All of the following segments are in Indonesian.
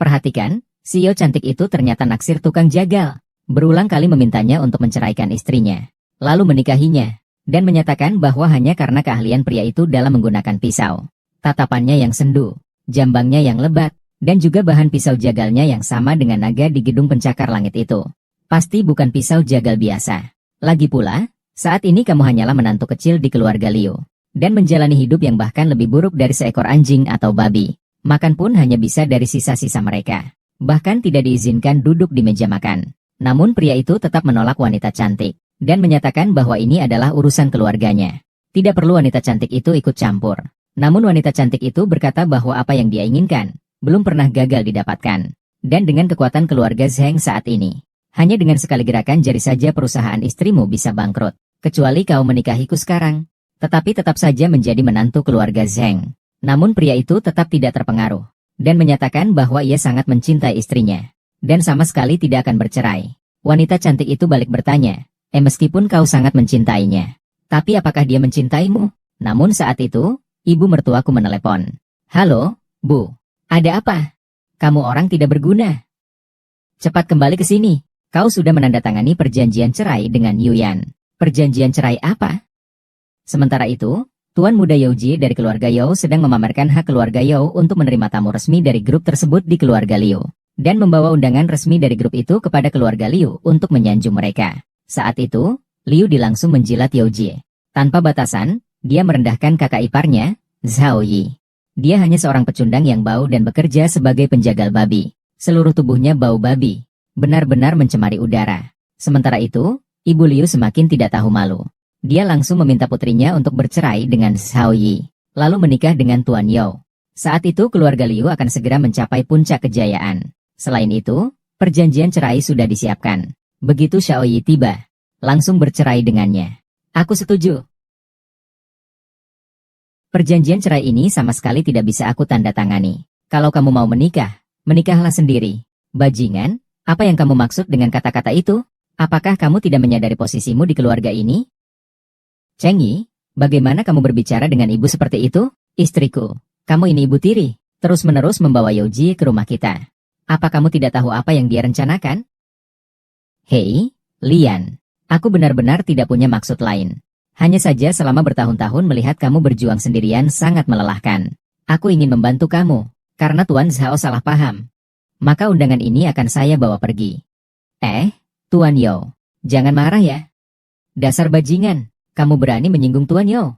Perhatikan, CEO cantik itu ternyata naksir tukang jagal. Berulang kali memintanya untuk menceraikan istrinya, lalu menikahinya, dan menyatakan bahwa hanya karena keahlian pria itu dalam menggunakan pisau. Tatapannya yang sendu, jambangnya yang lebat, dan juga bahan pisau jagalnya yang sama dengan naga di gedung pencakar langit itu. Pasti bukan pisau jagal biasa. Lagi pula, saat ini kamu hanyalah menantu kecil di keluarga Liu, dan menjalani hidup yang bahkan lebih buruk dari seekor anjing atau babi. Makan pun hanya bisa dari sisa-sisa mereka. Bahkan tidak diizinkan duduk di meja makan. Namun pria itu tetap menolak wanita cantik, dan menyatakan bahwa ini adalah urusan keluarganya. Tidak perlu wanita cantik itu ikut campur. Namun wanita cantik itu berkata bahwa apa yang dia inginkan, belum pernah gagal didapatkan. Dan dengan kekuatan keluarga Zheng saat ini, hanya dengan sekali gerakan jari saja perusahaan istrimu bisa bangkrut. Kecuali kau menikahiku sekarang. Tetapi tetap saja menjadi menantu keluarga Zheng. Namun pria itu tetap tidak terpengaruh, dan menyatakan bahwa ia sangat mencintai istrinya, dan sama sekali tidak akan bercerai. Wanita cantik itu balik bertanya, meskipun kau sangat mencintainya, tapi apakah dia mencintaimu? Namun saat itu, ibu mertuaku menelepon. Halo, Bu. Ada apa? Kamu orang tidak berguna. Cepat kembali ke sini. Kau sudah menandatangani perjanjian cerai dengan Yuyan. Perjanjian cerai apa? Sementara itu, Tuan Muda Yao Jie dari keluarga Yao sedang memamerkan hak keluarga Yao untuk menerima tamu resmi dari grup tersebut di keluarga Liu, dan membawa undangan resmi dari grup itu kepada keluarga Liu untuk menyanjung mereka. Saat itu, Liu langsung menjilat Yao Jie. Tanpa batasan, dia merendahkan kakak iparnya, Zhao Yi. Dia hanya seorang pecundang yang bau dan bekerja sebagai penjagal babi. Seluruh tubuhnya bau babi, benar-benar mencemari udara. Sementara itu, Ibu Liu semakin tidak tahu malu. Dia langsung meminta putrinya untuk bercerai dengan Zhao Yi, lalu menikah dengan Tuan Yao. Saat itu keluarga Liu akan segera mencapai puncak kejayaan. Selain itu, perjanjian cerai sudah disiapkan. Begitu Zhao Yi tiba, langsung bercerai dengannya. Aku setuju. Perjanjian cerai ini sama sekali tidak bisa aku tanda tangani. Kalau kamu mau menikah, menikahlah sendiri. Bajingan, apa yang kamu maksud dengan kata-kata itu? Apakah kamu tidak menyadari posisimu di keluarga ini? Cheng Yi, bagaimana kamu berbicara dengan ibu seperti itu? Istriku, kamu ini ibu tiri, terus-menerus membawa Yao Jie ke rumah kita. Apa kamu tidak tahu apa yang dia rencanakan? Hei, Lian, aku benar-benar tidak punya maksud lain. Hanya saja selama bertahun-tahun melihat kamu berjuang sendirian sangat melelahkan. Aku ingin membantu kamu, karena Tuan Zhao salah paham. Maka undangan ini akan saya bawa pergi. Tuan Yao, jangan marah ya. Dasar bajingan. Kamu berani menyinggung Tuan Yao?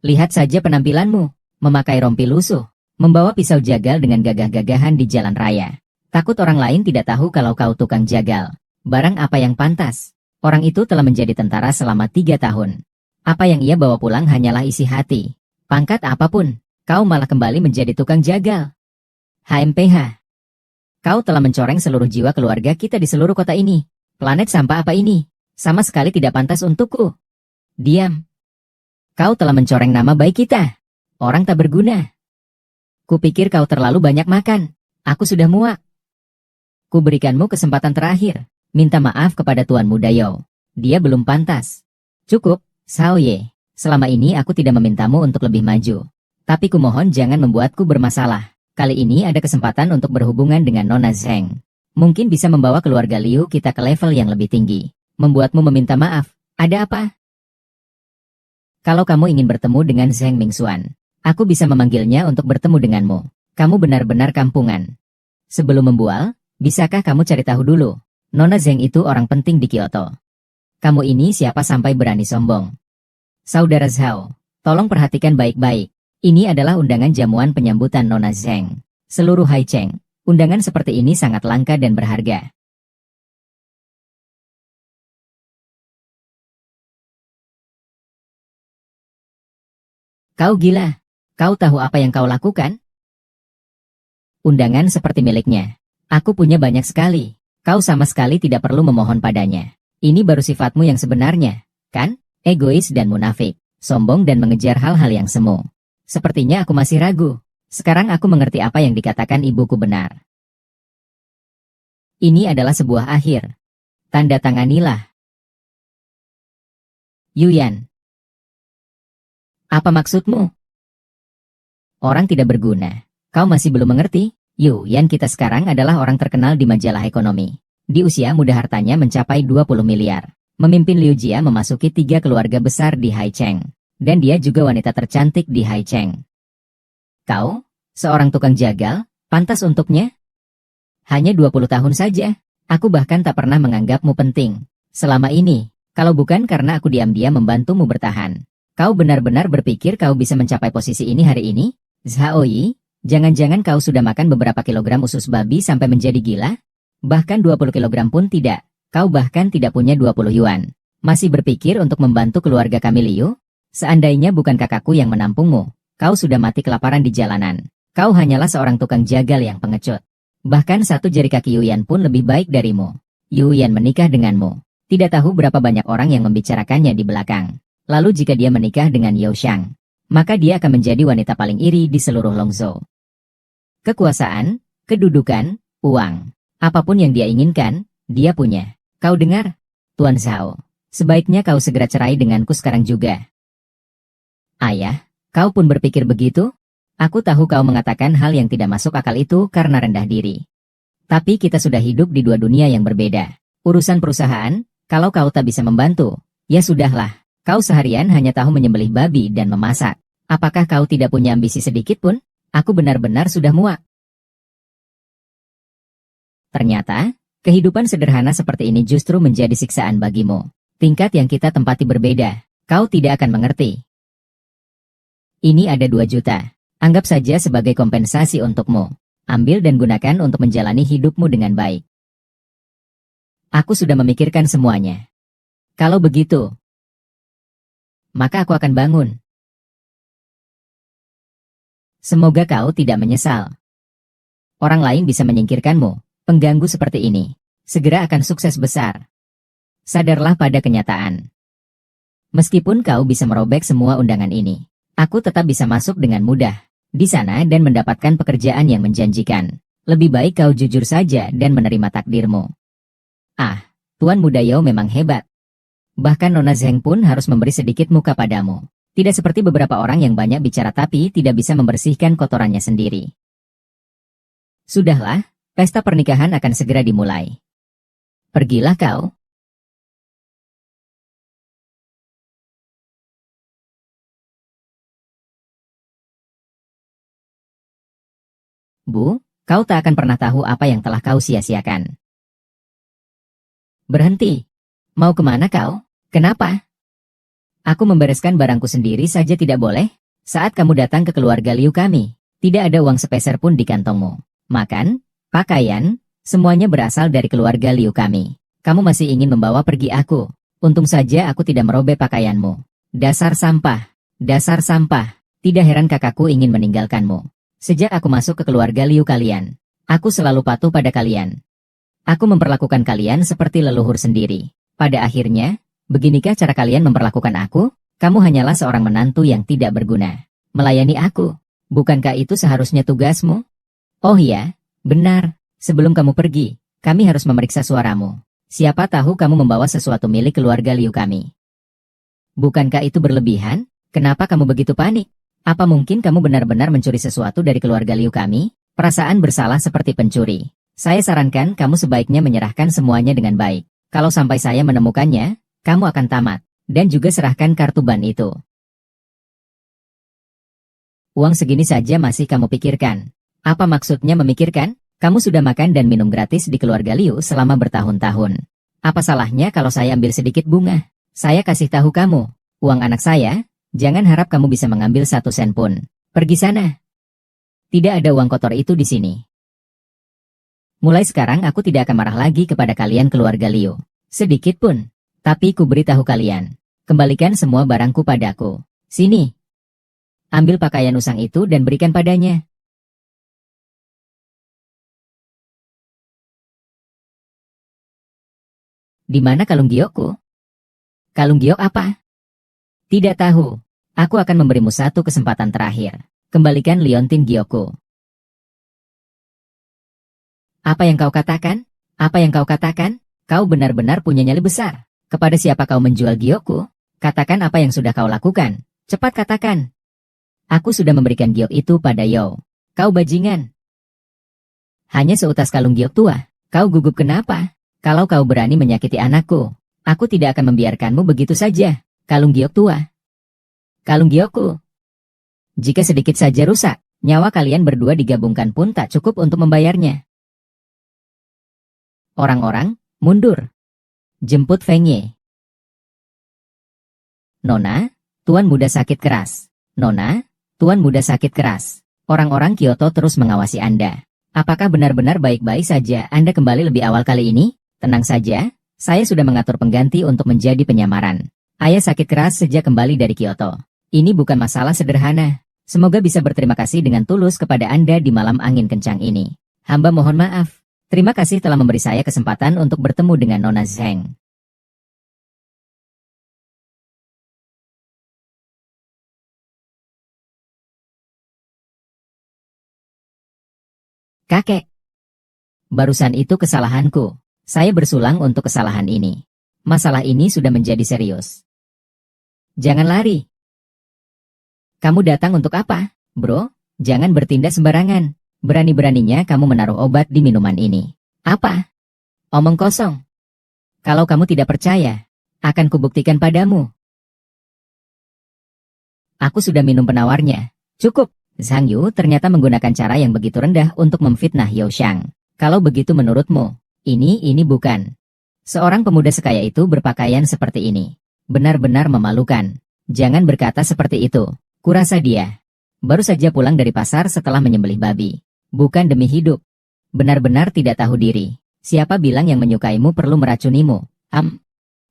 Lihat saja penampilanmu, memakai rompi lusuh, membawa pisau jagal dengan gagah-gagahan di jalan raya. Takut orang lain tidak tahu kalau kau tukang jagal. Barang apa yang pantas? Orang itu telah menjadi tentara selama 3 tahun. Apa yang ia bawa pulang hanyalah isi hati. Pangkat apapun, kau malah kembali menjadi tukang jagal. HMPH. Kau telah mencoreng seluruh jiwa keluarga kita di seluruh kota ini. Planet sampah apa ini? Sama sekali tidak pantas untukku. Diam. Kau telah mencoreng nama baik kita. Orang tak berguna. Kupikir kau terlalu banyak makan. Aku sudah muak. Kuberikanmu kesempatan terakhir. Minta maaf kepada Tuan Muda Yao. Dia belum pantas. Cukup, Zhao Ye. Selama ini aku tidak memintamu untuk lebih maju. Tapi kumohon jangan membuatku bermasalah. Kali ini ada kesempatan untuk berhubungan dengan Nona Zheng. Mungkin bisa membawa keluarga Liu kita ke level yang lebih tinggi. Membuatmu meminta maaf. Ada apa? Kalau kamu ingin bertemu dengan Zheng Mingxuan, aku bisa memanggilnya untuk bertemu denganmu. Kamu benar-benar kampungan. Sebelum membual, bisakah kamu cari tahu dulu? Nona Zheng itu orang penting di Kyoto. Kamu ini siapa sampai berani sombong? Saudara Zhao, tolong perhatikan baik-baik. Ini adalah undangan jamuan penyambutan Nona Zheng. Seluruh Haicheng, undangan seperti ini sangat langka dan berharga. Kau gila? Kau tahu apa yang kau lakukan? Undangan seperti miliknya. Aku punya banyak sekali. Kau sama sekali tidak perlu memohon padanya. Ini baru sifatmu yang sebenarnya, kan? Egois dan munafik, sombong dan mengejar hal-hal yang semu. Sepertinya aku masih ragu. Sekarang aku mengerti apa yang dikatakan ibuku benar. Ini adalah sebuah akhir. Tanda tanganilah. Yuyan. Apa maksudmu? Orang tidak berguna. Kau masih belum mengerti? Yu Yan kita sekarang adalah orang terkenal di majalah ekonomi. Di usia muda hartanya mencapai 20 miliar. Memimpin Liu Jia memasuki 3 keluarga besar di Haicheng. Dan dia juga wanita tercantik di Haicheng. Kau, seorang tukang jagal, pantas untuknya? Hanya 20 tahun saja. Aku bahkan tak pernah menganggapmu penting. Selama ini, kalau bukan karena aku diam-diam membantumu bertahan. Kau benar-benar berpikir kau bisa mencapai posisi ini hari ini? Zhaoyi, jangan-jangan kau sudah makan beberapa kilogram usus babi sampai menjadi gila? Bahkan 20 kilogram pun tidak. Kau bahkan tidak punya 20 yuan. Masih berpikir untuk membantu keluarga kami Liu? Seandainya bukan kakakku yang menampungmu, kau sudah mati kelaparan di jalanan. Kau hanyalah seorang tukang jagal yang pengecut. Bahkan satu jari kaki Yu Yan pun lebih baik darimu. Yu Yan menikah denganmu. Tidak tahu berapa banyak orang yang membicarakannya di belakang. Lalu jika dia menikah dengan Yao Xiang, maka dia akan menjadi wanita paling iri di seluruh Longzhou. Kekuasaan, kedudukan, uang. Apapun yang dia inginkan, dia punya. Kau dengar? Tuan Zhao, sebaiknya kau segera cerai denganku sekarang juga. Ayah, kau pun berpikir begitu? Aku tahu kau mengatakan hal yang tidak masuk akal itu karena rendah diri. Tapi kita sudah hidup di dua dunia yang berbeda. Urusan perusahaan, kalau kau tak bisa membantu, ya sudahlah. Kau seharian hanya tahu menyembelih babi dan memasak. Apakah kau tidak punya ambisi sedikit pun? Aku benar-benar sudah muak. Ternyata, kehidupan sederhana seperti ini justru menjadi siksaan bagimu. Tingkat yang kita tempati berbeda. Kau tidak akan mengerti. Ini ada 2 juta. Anggap saja sebagai kompensasi untukmu. Ambil dan gunakan untuk menjalani hidupmu dengan baik. Aku sudah memikirkan semuanya. Kalau begitu, maka aku akan bangun. Semoga kau tidak menyesal. Orang lain bisa menyingkirkanmu, pengganggu seperti ini. Segera akan sukses besar. Sadarlah pada kenyataan. Meskipun kau bisa merobek semua undangan ini, aku tetap bisa masuk dengan mudah di sana dan mendapatkan pekerjaan yang menjanjikan. Lebih baik kau jujur saja dan menerima takdirmu. Ah, Tuan Muda Yao memang hebat. Bahkan Nona Zheng pun harus memberi sedikit muka padamu. Tidak seperti beberapa orang yang banyak bicara tapi tidak bisa membersihkan kotorannya sendiri. Sudahlah, pesta pernikahan akan segera dimulai. Pergilah kau. Bu, kau tak akan pernah tahu apa yang telah kau sia-siakan. Berhenti. Mau kemana kau? Kenapa? Aku membereskan barangku sendiri saja tidak boleh? Saat kamu datang ke keluarga Liu kami, tidak ada uang sepeser pun di kantongmu. Makan, pakaian, semuanya berasal dari keluarga Liu kami. Kamu masih ingin membawa pergi aku. Untung saja aku tidak merobek pakaianmu. Dasar sampah. Dasar sampah. Tidak heran kakakku ingin meninggalkanmu. Sejak aku masuk ke keluarga Liu kalian, aku selalu patuh pada kalian. Aku memperlakukan kalian seperti leluhur sendiri. Pada akhirnya, beginikah cara kalian memperlakukan aku? Kamu hanyalah seorang menantu yang tidak berguna. Melayani aku. Bukankah itu seharusnya tugasmu? Oh iya, benar. Sebelum kamu pergi, kami harus memeriksa suaramu. Siapa tahu kamu membawa sesuatu milik keluarga Liu kami. Bukankah itu berlebihan? Kenapa kamu begitu panik? Apa mungkin kamu benar-benar mencuri sesuatu dari keluarga Liu kami? Perasaan bersalah seperti pencuri. Saya sarankan kamu sebaiknya menyerahkan semuanya dengan baik. Kalau sampai saya menemukannya, kamu akan tamat. Dan juga serahkan kartu ban itu. Uang segini saja masih kamu pikirkan. Apa maksudnya memikirkan? Kamu sudah makan dan minum gratis di keluarga Liu selama bertahun-tahun. Apa salahnya kalau saya ambil sedikit bunga? Saya kasih tahu kamu, uang anak saya. Jangan harap kamu bisa mengambil 1 sen pun. Pergi sana. Tidak ada uang kotor itu di sini. Mulai sekarang aku tidak akan marah lagi kepada kalian keluarga Liu. Sedikit pun. Tapi ku beritahu kalian. Kembalikan semua barangku padaku. Sini. Ambil pakaian usang itu dan berikan padanya. Di mana kalung giokku? Kalung giok apa? Tidak tahu. Aku akan memberimu 1 kesempatan terakhir. Kembalikan liontin giokku. Apa yang kau katakan? Apa yang kau katakan? Kau benar-benar punya nyali besar. Kepada siapa kau menjual giokku? Katakan apa yang sudah kau lakukan. Cepat katakan. Aku sudah memberikan giok itu pada Yao. Kau bajingan. Hanya seutas kalung giok tua. Kau gugup kenapa? Kalau kau berani menyakiti anakku, aku tidak akan membiarkanmu begitu saja. Kalung giok tua. Kalung giokku. Jika sedikit saja rusak, nyawa kalian berdua digabungkan pun tak cukup untuk membayarnya. Orang-orang, mundur. Jemput Feng Ye. Nona, tuan muda sakit keras. Nona, tuan muda sakit keras. Orang-orang Kyoto terus mengawasi Anda. Apakah benar-benar baik-baik saja Anda kembali lebih awal kali ini? Tenang saja, saya sudah mengatur pengganti untuk menjadi penyamaran. Ayah sakit keras sejak kembali dari Kyoto. Ini bukan masalah sederhana. Semoga bisa berterima kasih dengan tulus kepada Anda di malam angin kencang ini. Hamba mohon maaf. Terima kasih telah memberi saya kesempatan untuk bertemu dengan Nona Zheng. Kakek. Barusan itu kesalahanku. Saya bersulang untuk kesalahan ini. Masalah ini sudah menjadi serius. Jangan lari. Kamu datang untuk apa, bro? Jangan bertindak sembarangan. Berani-beraninya kamu menaruh obat di minuman ini. Apa? Omong kosong. Kalau kamu tidak percaya, akan kubuktikan padamu. Aku sudah minum penawarnya. Cukup. Zhang Yu ternyata menggunakan cara yang begitu rendah untuk memfitnah Yao Xiang. Kalau begitu menurutmu, ini bukan. Seorang pemuda sekaya itu berpakaian seperti ini. Benar-benar memalukan. Jangan berkata seperti itu. Kurasa dia baru saja pulang dari pasar setelah menyembelih babi. Bukan demi hidup. Benar-benar tidak tahu diri. Siapa bilang yang menyukaimu perlu meracunimu?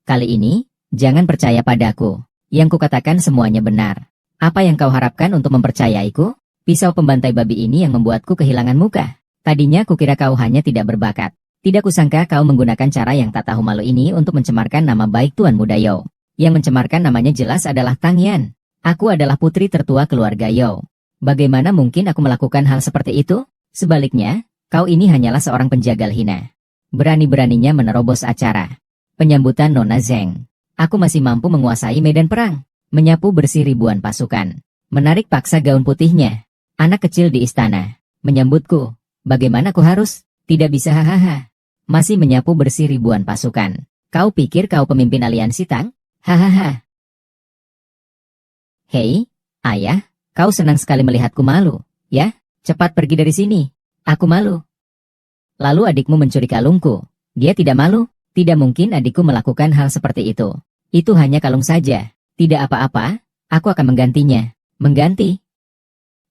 Kali ini, jangan percaya padaku. Yang kukatakan semuanya benar. Apa yang kau harapkan untuk mempercayaiku? Pisau pembantai babi ini yang membuatku kehilangan muka. Tadinya kukira kau hanya tidak berbakat. Tidak kusangka kau menggunakan cara yang tak tahu malu ini untuk mencemarkan nama baik Tuan Muda Yao. Yang mencemarkan namanya jelas adalah Tang Yan. Aku adalah putri tertua keluarga Yao. Bagaimana mungkin aku melakukan hal seperti itu? Sebaliknya, kau ini hanyalah seorang penjagal hina. Berani-beraninya menerobos acara penyambutan Nona Zheng. Aku masih mampu menguasai medan perang. Menyapu bersih ribuan pasukan. Menarik paksa gaun putihnya. Anak kecil di istana. Menyambutku. Bagaimana aku harus? Tidak bisa hahaha. Masih menyapu bersih ribuan pasukan. Kau pikir kau pemimpin aliansi Tang? Hahaha. Hei, ayah, kau senang sekali melihatku malu, ya? Cepat pergi dari sini. Aku malu. Lalu adikmu mencuri kalungku. Dia tidak malu? Tidak mungkin adikku melakukan hal seperti itu. Itu hanya kalung saja. Tidak apa-apa, aku akan menggantinya. Mengganti?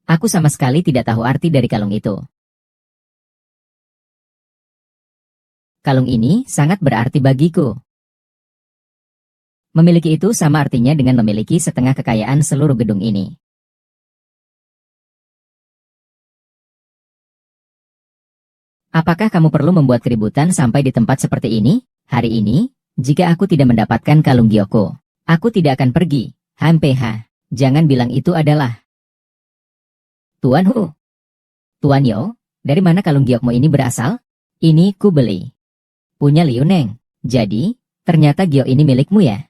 Aku sama sekali tidak tahu arti dari kalung itu. Kalung ini sangat berarti bagiku. Memiliki itu sama artinya dengan memiliki setengah kekayaan seluruh gedung ini. Apakah kamu perlu membuat keributan sampai di tempat seperti ini? Hari ini, jika aku tidak mendapatkan kalung giokku, aku tidak akan pergi. HMPH, jangan bilang itu adalah Tuan Hu. Tuan Yao, dari mana kalung giokmu ini berasal? Ini ku beli. Punya Liu Neng. Jadi, ternyata giok ini milikmu ya?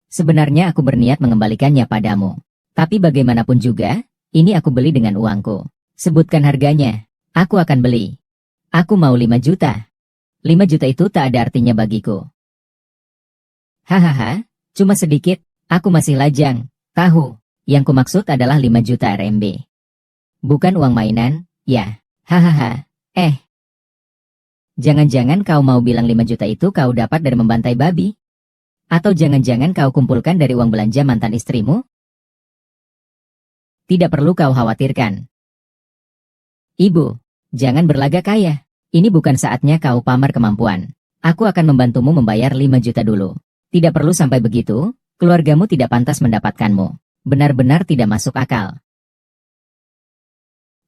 Sebenarnya aku berniat mengembalikannya padamu. Tapi bagaimanapun juga, ini aku beli dengan uangku. Sebutkan harganya. Aku akan beli. Aku mau 5 juta. 5 juta itu tak ada artinya bagiku. Hahaha, cuma sedikit. Aku masih lajang. Tahu, yang kumaksud adalah 5 juta RMB. Bukan uang mainan, ya. Hahaha, Jangan-jangan kau mau bilang 5 juta itu kau dapat dari membantai babi? Atau jangan-jangan kau kumpulkan dari uang belanja mantan istrimu? Tidak perlu kau khawatirkan. Ibu, jangan berlagak kaya. Ini bukan saatnya kau pamer kemampuan. Aku akan membantumu membayar 5 juta dulu. Tidak perlu sampai begitu, keluargamu tidak pantas mendapatkanmu. Benar-benar tidak masuk akal.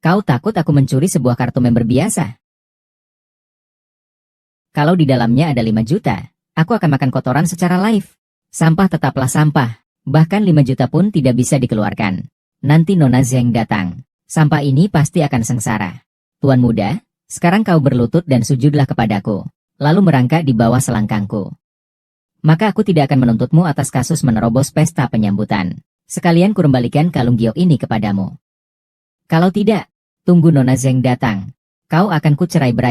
Kau takut aku mencuri sebuah kartu member biasa? Kalau di dalamnya ada 5 juta, aku akan makan kotoran secara live. Sampah tetaplah sampah. Bahkan 5 juta pun tidak bisa dikeluarkan. Nanti Nona Zheng datang. Sampah ini pasti akan sengsara. Tuan muda, sekarang kau berlutut dan sujudlah kepadaku. Lalu merangkak di bawah selangkangku. Maka aku tidak akan menuntutmu atas kasus menerobos pesta penyambutan. Sekalian kurembalikan kalung giok ini kepadamu. Kalau tidak, tunggu Nona Zheng datang. kau akan kucerai berai.